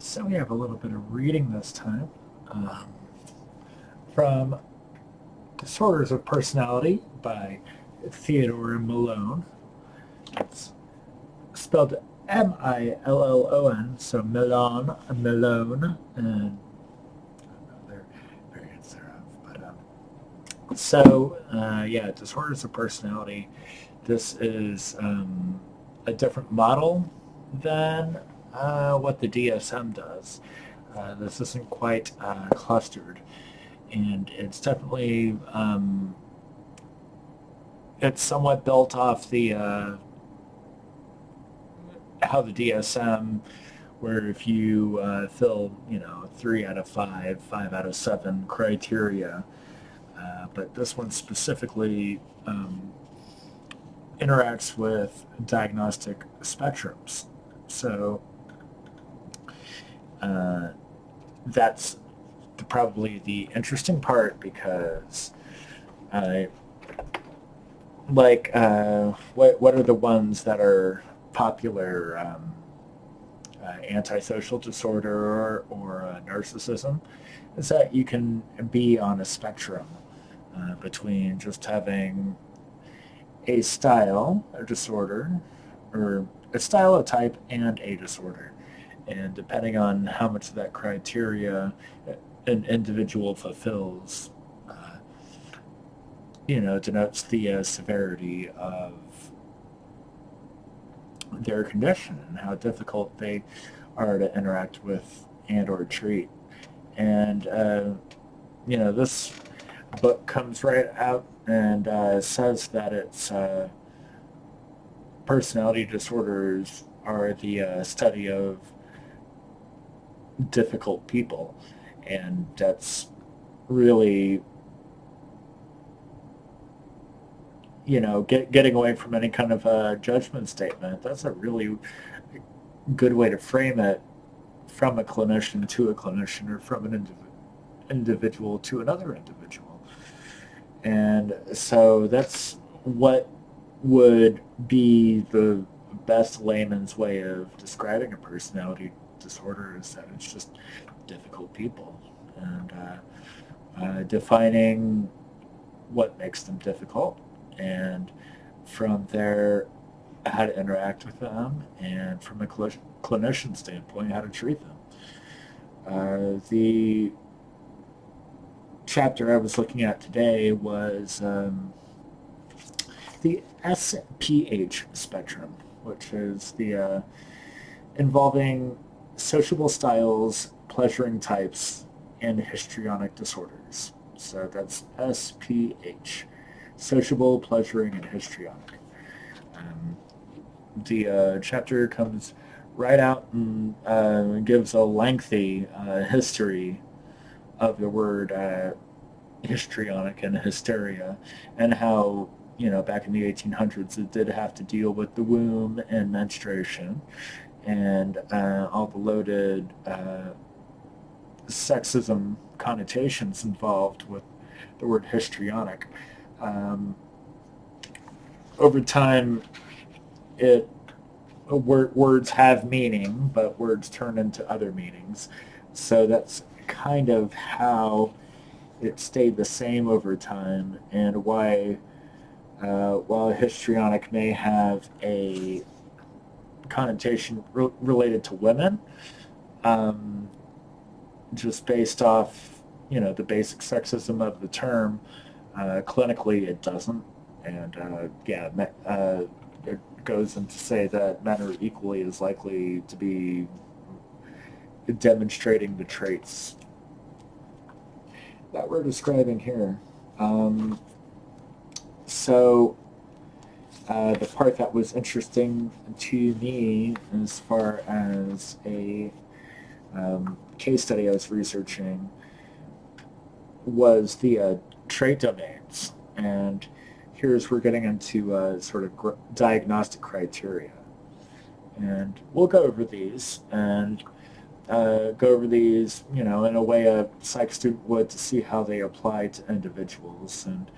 So we have a little bit of reading this time from Disorders of Personality by Theodore Malone. It's spelled Millon, so Malone, and other variants thereof. Yeah, Disorders of Personality. This is a different model than what the DSM does. This isn't quite clustered, and it's definitely it's somewhat built off the how the DSM, where if you fill 3 out of 5, 5 out of 7 criteria, but this one specifically interacts with diagnostic spectrums. So that's probably the interesting part because, what are the ones that are popular? Antisocial disorder or narcissism, is that you can be on a spectrum between just having a style, a disorder, or a style, a type, and a disorder. And depending on how much of that criteria an individual fulfills, denotes the severity of their condition and how difficult they are to interact with and or treat. And, this book comes right out and says that it's personality disorders are the study of difficult people. And that's really, getting away from any kind of a judgment statement. That's a really good way to frame it, from a clinician to a clinician, or from an individual to another individual. And so that's what would be the best layman's way of describing a personality disorder, is that it's just difficult people, and defining what makes them difficult, and from there how to interact with them, and from a clinician standpoint how to treat them. The chapter I was looking at today was the SPH spectrum, which is the involving sociable styles, pleasuring types, and histrionic disorders. So that's SPH, sociable, pleasuring, and histrionic. The chapter comes right out and gives a lengthy history of the word histrionic and hysteria, and how, back in the 1800s it did have to deal with the womb and menstruation, and all the loaded sexism connotations involved with the word histrionic. Over time, words have meaning, but words turn into other meanings. So that's kind of how it stayed the same over time, and why, while histrionic may have a connotation related to women, just based off, the basic sexism of the term, clinically it doesn't. And it goes on to say that men are equally as likely to be demonstrating the traits that we're describing here. So the part that was interesting to me, as far as a case study I was researching, was the trait domains. And here's we're getting into sort of diagnostic criteria. And we'll go over these, and in a way a psych student would, to see how they apply to individuals. And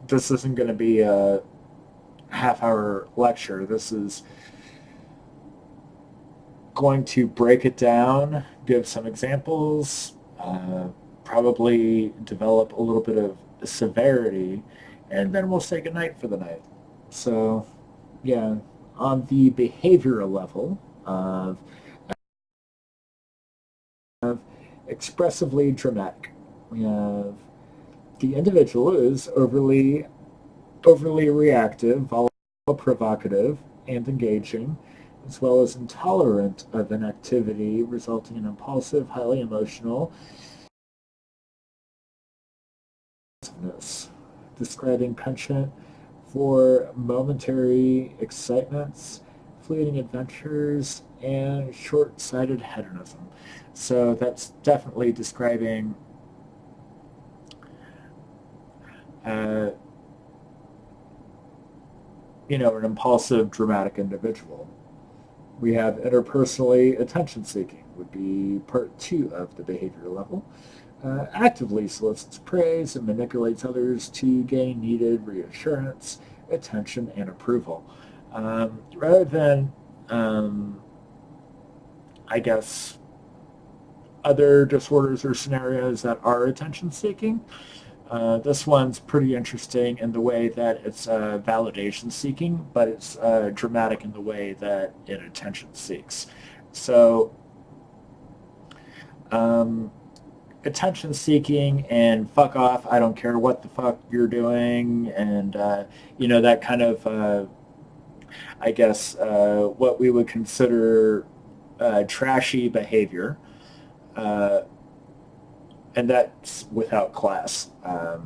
this isn't going to be a half-hour lecture. This is going to break it down, give some examples, probably develop a little bit of severity, and then we'll say goodnight for the night. So, yeah, on the behavioral level of expressively dramatic, we have the individual is overly reactive, volatile, provocative, and engaging, as well as intolerant of an activity, resulting in impulsive, highly emotional, describing penchant for momentary excitements, fleeting adventures, and short-sighted hedonism. So that's definitely describing an impulsive, dramatic individual. We have interpersonally attention-seeking, would be part 2 of the behavioral level. Actively solicits praise and manipulates others to gain needed reassurance, attention, and approval. Rather than, I guess, other disorders or scenarios that are attention-seeking, this one's pretty interesting in the way that it's validation-seeking, but it's dramatic in the way that it attention-seeks. So, attention-seeking and fuck off, I don't care what the fuck you're doing, and, that kind of, I guess, what we would consider trashy behavior. And that's without class. I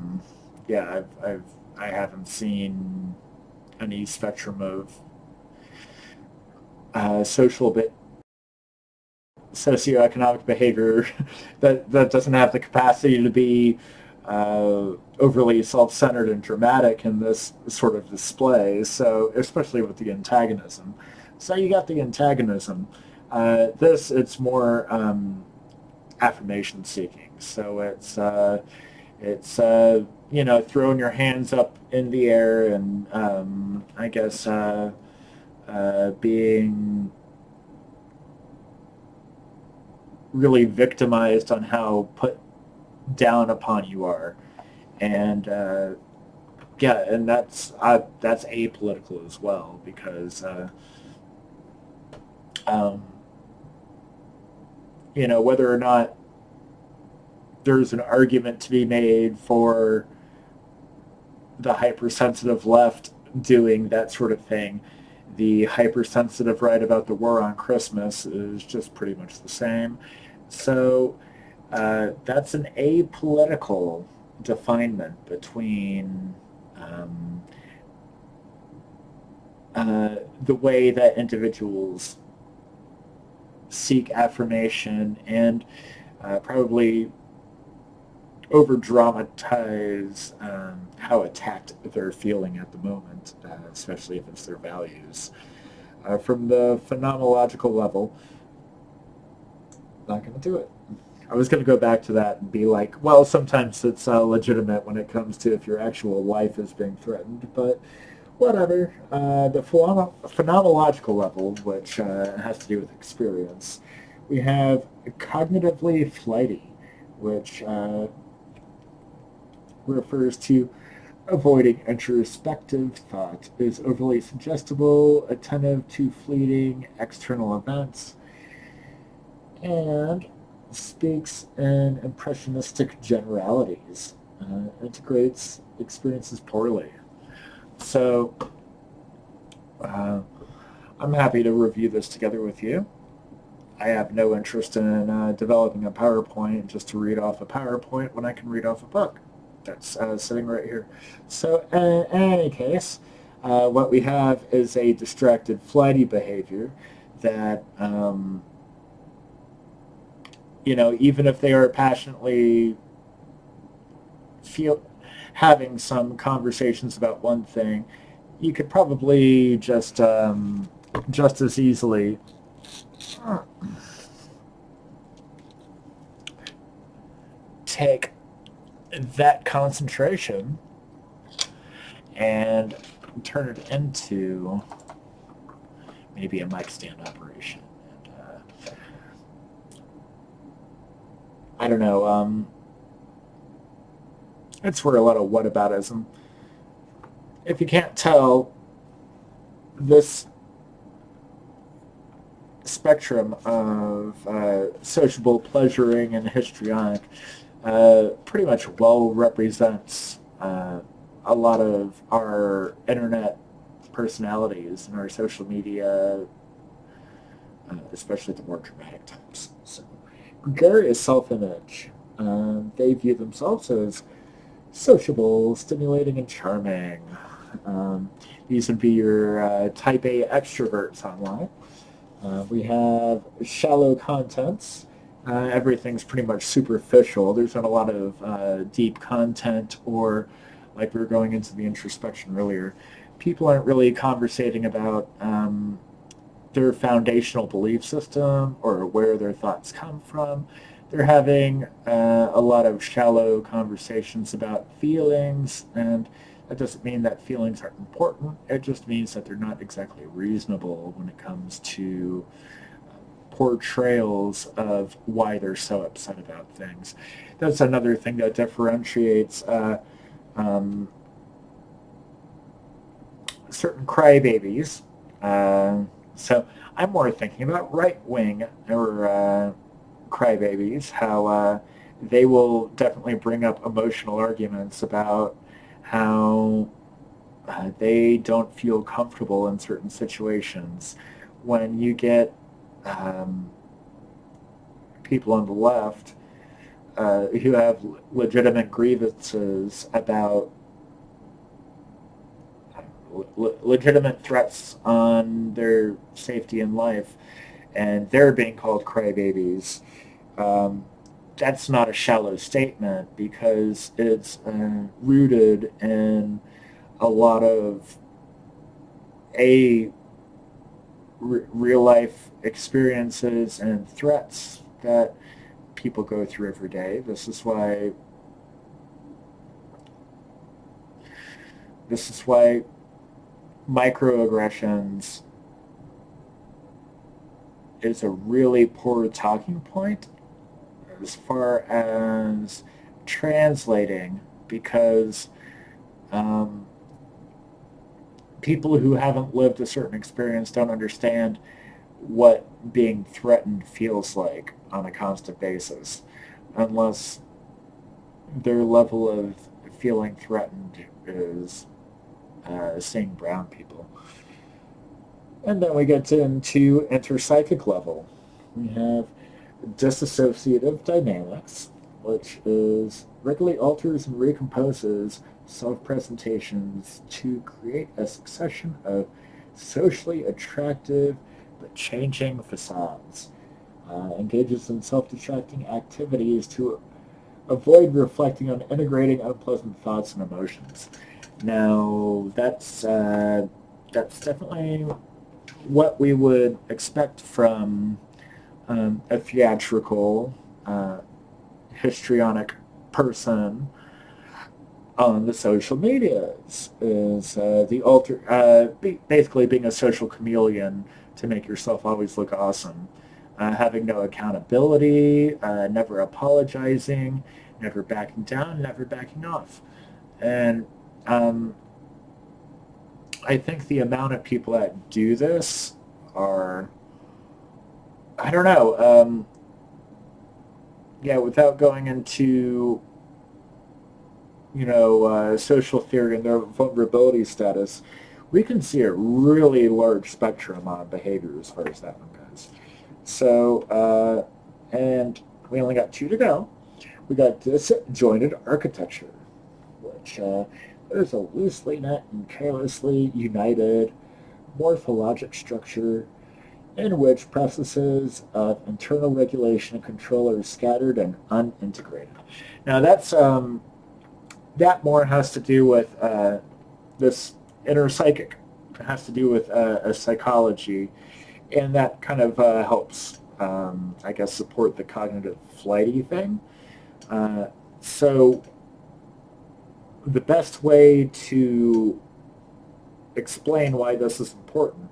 haven't seen any spectrum of socioeconomic behavior that doesn't have the capacity to be overly self-centered and dramatic in this sort of display. So, especially with the antagonism. So you got the antagonism. It's more affirmation seeking. So it's throwing your hands up in the air and I guess being really victimized on how put down upon you are, and and that's apolitical as well, because whether or not there's an argument to be made for the hypersensitive left doing that sort of thing, the hypersensitive right about the war on Christmas is just pretty much the same. So that's an apolitical definement between the way that individuals seek affirmation and probably over-dramatize how attacked they're feeling at the moment, especially if it's their values. From the phenomenological level, not going to do it. I was going to go back to that and be like, well, sometimes it's legitimate when it comes to if your actual life is being threatened, but whatever. The phenomenological level, which has to do with experience, we have cognitively flighty, which refers to avoiding introspective thought, is overly suggestible, attentive to fleeting external events, and speaks in impressionistic generalities, integrates experiences poorly. So I'm happy to review this together with you. I have no interest in developing a PowerPoint just to read off a PowerPoint when I can read off a book that's sitting right here. So in any case, what we have is a distracted, flighty behavior that, even if they are passionately having some conversations about one thing, you could probably just as easily take that concentration and turn it into maybe a mic stand operation. And I don't know, it's where a lot of whataboutism. If you can't tell, this spectrum of sociable, pleasuring, and histrionic pretty much well represents a lot of our internet personalities and our social media, especially the more dramatic types. So, gregarious self-image. They view themselves as sociable, stimulating, and charming. These would be your type A extroverts online. We have shallow contents. Everything's pretty much superficial. There's not a lot of deep content, or like we were going into the introspection earlier, people aren't really conversating about their foundational belief system or where their thoughts come from. They're having a lot of shallow conversations about feelings, and that doesn't mean that feelings aren't important. It just means that they're not exactly reasonable when it comes to portrayals of why they're so upset about things. That's another thing that differentiates certain crybabies. So I'm more thinking about right-wing or crybabies, how they will definitely bring up emotional arguments about how they don't feel comfortable in certain situations. When you get people on the left who have legitimate grievances about legitimate threats on their safety and life, and they're being called crybabies, that's not a shallow statement because it's rooted in a lot of real life experiences and threats that people go through every day. This is why microaggressions is a really poor talking point as far as translating, because people who haven't lived a certain experience don't understand what being threatened feels like on a constant basis, unless their level of feeling threatened is seeing brown people. And then we get into interpsychic level. We have dissociative dynamics, which is regularly alters and recomposes self-presentations to create a succession of socially attractive but changing facades. Engages in self-destructing activities to avoid reflecting on integrating unpleasant thoughts and emotions. Now, that's definitely what we would expect from a theatrical, histrionic person on the social medias, is basically being a social chameleon to make yourself always look awesome. Having no accountability, never apologizing, never backing down, never backing off. And I think the amount of people that do this are, I don't know, yeah, without going into, social theory and their vulnerability status, we can see a really large spectrum on behavior as far as that one goes. So, and we only got 2 to go. We got disjointed architecture, which there's a loosely knit and carelessly united morphologic structure in which processes of internal regulation and control are scattered and unintegrated. Now that more has to do with this inner psychic. It has to do with a psychology, and that kind of helps, I guess, support the cognitive flighty thing. So the best way to explain why this is important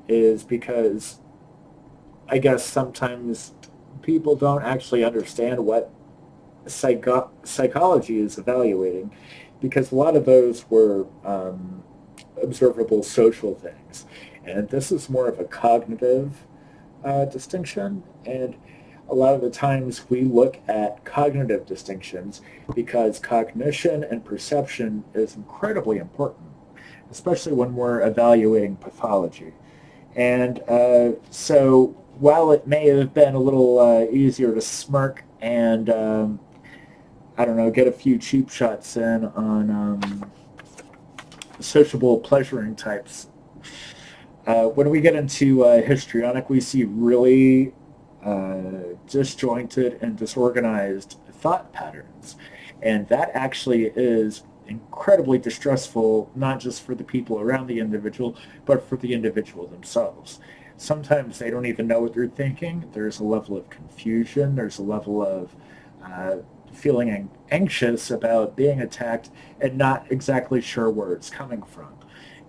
is because I guess sometimes people don't actually understand what psychology is evaluating, because a lot of those were observable social things. And this is more of a cognitive distinction. And a lot of the times we look at cognitive distinctions because cognition and perception is incredibly important, especially when we're evaluating pathology. And so while it may have been a little easier to smirk and, I don't know, get a few cheap shots in on sociable pleasuring types, when we get into histrionic, we see really disjointed and disorganized thought patterns. And that actually is incredibly distressful, not just for the people around the individual, but for the individual themselves. Sometimes they don't even know what they're thinking. There's a level of confusion. There's a level of feeling anxious about being attacked and not exactly sure where it's coming from.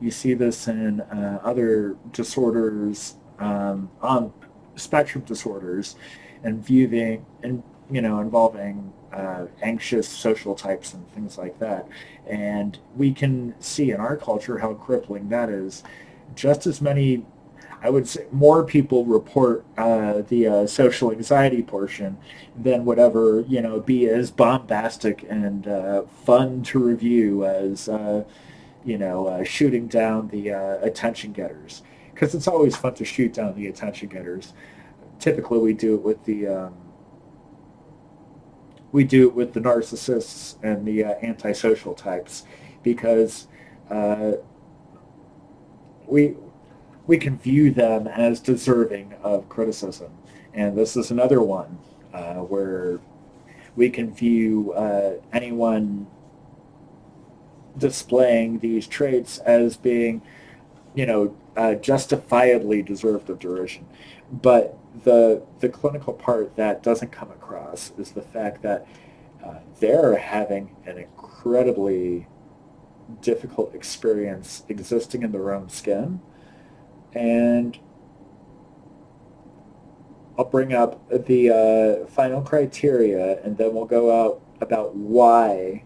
You see this in other disorders, on spectrum disorders, and involving anxious social types and things like that. And we can see in our culture how crippling that is. Just as many, I would say, more people report the social anxiety portion than would ever, be as bombastic and fun to review as shooting down the attention getters, because it's always fun to shoot down the attention getters. Typically, we do it with the narcissists and the antisocial types, because we can view them as deserving of criticism, and this is another one where we can view anyone displaying these traits as being, justifiably deserved of derision. But the clinical part that doesn't come across is the fact that they're having an incredibly difficult experience existing in their own skin. And I'll bring up the final criteria, and then we'll go out about why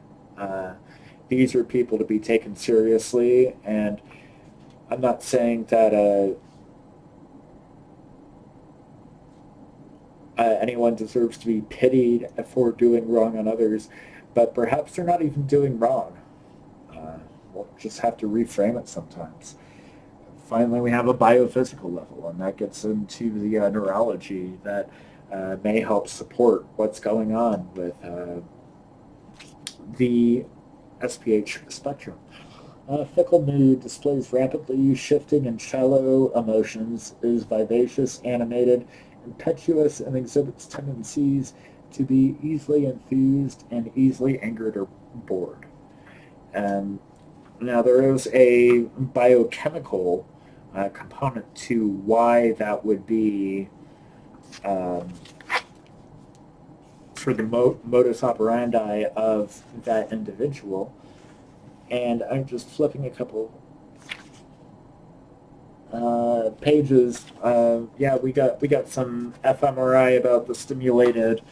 these are people to be taken seriously. And I'm not saying that anyone deserves to be pitied for doing wrong on others, but perhaps they're not even doing wrong. We'll just have to reframe it sometimes. Finally, we have a biophysical level, and that gets into the neurology that may help support what's going on with the SPH spectrum. Fickle mood displays rapidly shifting and shallow emotions, is vivacious, animated, impetuous, and exhibits tendencies to be easily enthused and easily angered or bored. Now, there is a biochemical component to why that would be for the modus operandi of that individual. And I'm just flipping a couple pages. We got some fMRI about the stimulated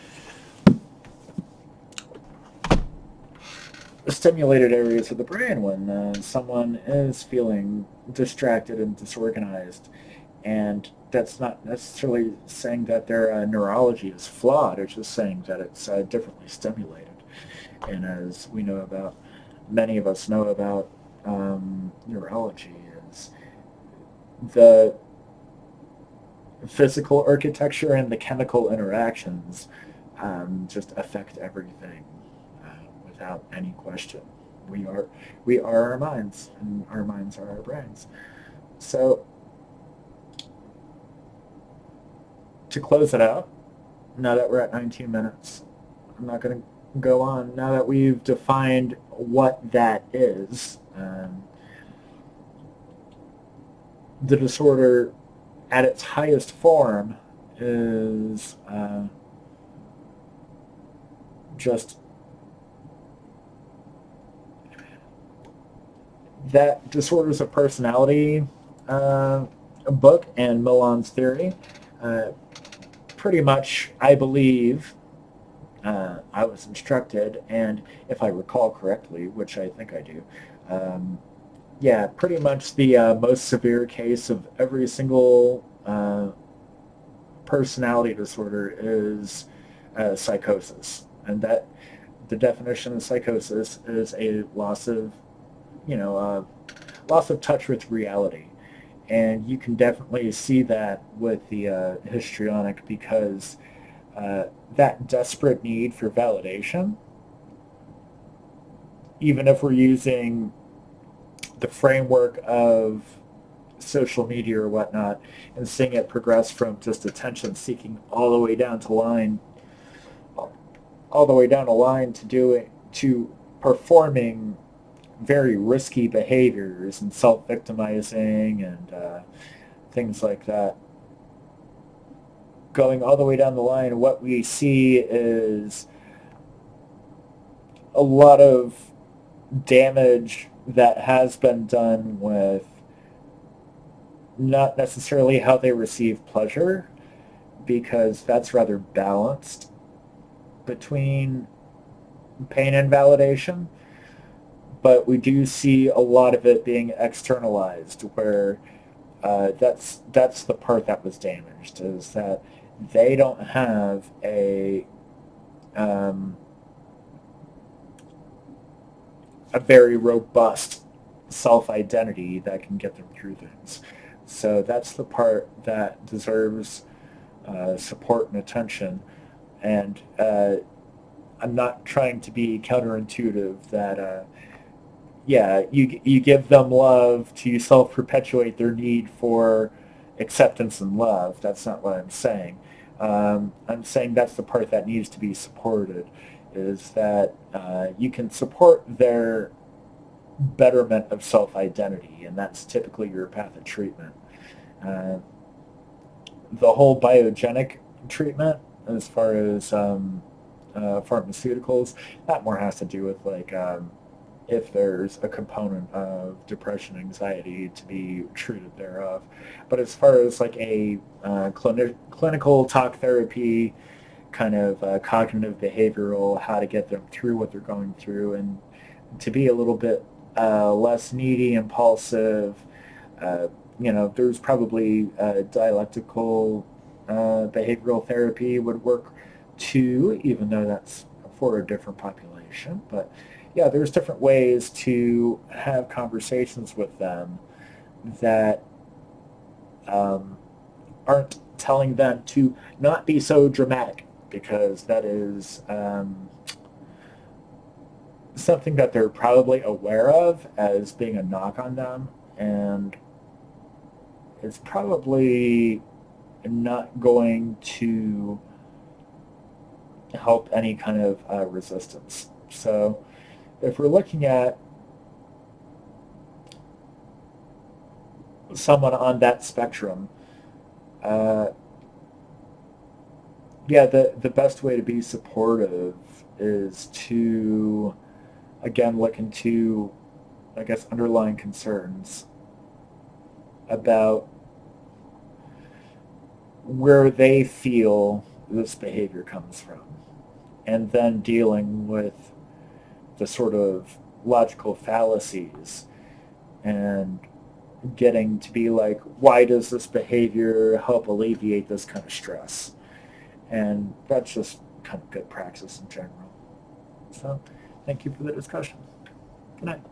areas of the brain when someone is feeling distracted and disorganized. And that's not necessarily saying that their neurology is flawed. It's just saying that it's differently stimulated. And as we know about, many of us know about neurology, is the physical architecture and the chemical interactions just affect everything without any question. We are our minds, and our minds are our brains. So, to close it out, now that we're at 19 minutes, I'm not going to go on. Now that we've defined what that is, the disorder at its highest form is just that Disorders of Personality book and Milan's theory pretty much, I believe, I was instructed, and if I recall correctly, which I think I do, yeah, pretty much the most severe case of every single personality disorder is psychosis, and that the definition of psychosis is a loss of, loss of touch with reality. And you can definitely see that with the histrionic, because that desperate need for validation, even if we're using the framework of social media or whatnot, and seeing it progress from just attention seeking all the way down to line, all the way down a line to performing very risky behaviors and self-victimizing and things like that. Going all the way down the line, what we see is a lot of damage that has been done with not necessarily how they receive pleasure, because that's rather balanced between pain and validation. But we do see a lot of it being externalized, where that's the part that was damaged, is that they don't have a very robust self-identity that can get them through things. So that's the part that deserves support and attention. And I'm not trying to be counterintuitive that yeah, you give them love to self-perpetuate their need for acceptance and love. That's not what I'm saying. I'm saying that's the part that needs to be supported, is that you can support their betterment of self-identity, and that's typically your path of treatment. The whole biogenic treatment, as far as pharmaceuticals, that more has to do with like if there's a component of depression, anxiety to be treated thereof. But as far as like a clinical talk therapy, kind of cognitive behavioral, how to get them through what they're going through, and to be a little bit less needy, impulsive, there's probably dialectical behavioral therapy would work too, even though that's for a different population. But yeah, there's different ways to have conversations with them that aren't telling them to not be so dramatic, because that is something that they're probably aware of as being a knock on them, and it's probably not going to help any kind of resistance. So if we're looking at someone on that spectrum, yeah, the best way to be supportive is to, again, look into, I guess, underlying concerns about where they feel this behavior comes from, and then dealing with the sort of logical fallacies and getting to be like, why does this behavior help alleviate this kind of stress? And that's just kind of good practice in general. So thank you for the discussion. Good night.